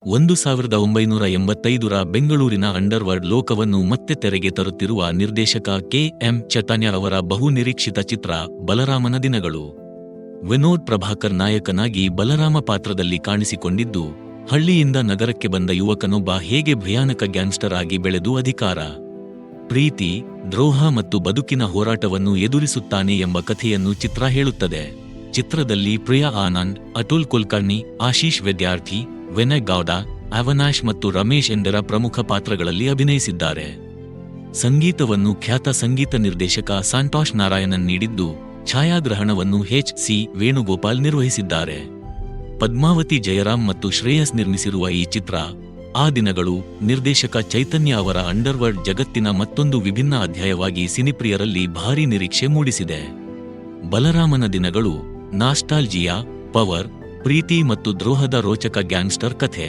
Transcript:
1985ರ ಬೆಂಗಳೂರಿನ ಅಂಡರ್ವರ್ಲ್ಡ್ ಲೋಕವನ್ನು ಮತ್ತೆ ತೆರೆಗೆ ತರುತ್ತಿರುವ ನಿರ್ದೇಶಕ ಕೆ.ಎಂ. ಚೈತನ್ಯ ಅವರ ಬಹುನಿರೀಕ್ಷಿತ ಚಿತ್ರ ಬಲರಾಮನ ದಿನಗಳು. ವಿನೋದ್ ಪ್ರಭಾಕರ್ ನಾಯಕನಾಗಿ ಬಲರಾಮ ಪಾತ್ರದಲ್ಲಿ ಕಾಣಿಸಿಕೊಂಡಿದ್ದು, ಹಳ್ಳಿಯಿಂದ ನಗರಕ್ಕೆ ಬಂದ ಯುವಕನೊಬ್ಬ ಹೇಗೆ ಭಯಾನಕ ಗ್ಯಾಂಗ್ಸ್ಟರ್ ಆಗಿ ಬೆಳೆದು ಅಧಿಕಾರ, ಪ್ರೀತಿ, ದ್ರೋಹ ಮತ್ತು ಬದುಕಿನ ಹೋರಾಟವನ್ನು ಎದುರಿಸುತ್ತಾನೆ ಎಂಬ ಕಥೆಯನ್ನು ಚಿತ್ರ ಹೇಳುತ್ತದೆ. ಚಿತ್ರದಲ್ಲಿ ಪ್ರಿಯಾ ಆನಂದ್, ಅತುಲ್ ಕುಲಕರ್ಣಿ, ಆಶೀಶ್ ವಿದ್ಯಾರ್ಥಿ, ವಿನಯ್ ಗೌಡ, ಅವನಾಶ್ ಮತ್ತು ರಮೇಶ್ ಎಂದರ ಪ್ರಮುಖ ಪಾತ್ರಗಳಲ್ಲಿ ಅಭಿನಯಿಸಿದ್ದಾರೆ. ಸಂಗೀತವನ್ನು ಖ್ಯಾತ ಸಂಗೀತ ನಿರ್ದೇಶಕ ಸಂತೋಷ್ ನಾರಾಯಣನ್ ನೀಡಿದ್ದು, ಛಾಯಾಗ್ರಹಣವನ್ನು ಎಚ್.ಸಿ. ವೇಣುಗೋಪಾಲ್ ನಿರ್ವಹಿಸಿದ್ದಾರೆ. ಪದ್ಮಾವತಿ ಜಯರಾಮ್ ಮತ್ತು ಶ್ರೇಯಸ್ ನಿರ್ಮಿಸಿರುವ ಈ ಚಿತ್ರ ಆ ದಿನಗಳು ನಿರ್ದೇಶಕ ಚೈತನ್ಯ ಅವರ ಅಂಡರ್ವರ್ಲ್ಡ್ ಜಗತ್ತಿನ ಮತ್ತೊಂದು ವಿಭಿನ್ನ ಅಧ್ಯಾಯವಾಗಿ ಸಿನಿಪ್ರಿಯರಲ್ಲಿ ಭಾರೀ ನಿರೀಕ್ಷೆ ಮೂಡಿಸಿದೆ. ಬಲರಾಮನ ದಿನಗಳು ನಾಸ್ಟಾಲ್ಜಿಯಾ, ಪವರ್, ಪ್ರೀತಿ ಮತ್ತು ದ್ರೋಹದ ರೋಚಕ ಗ್ಯಾಂಗ್ಸ್ಟರ್ ಕಥೆ.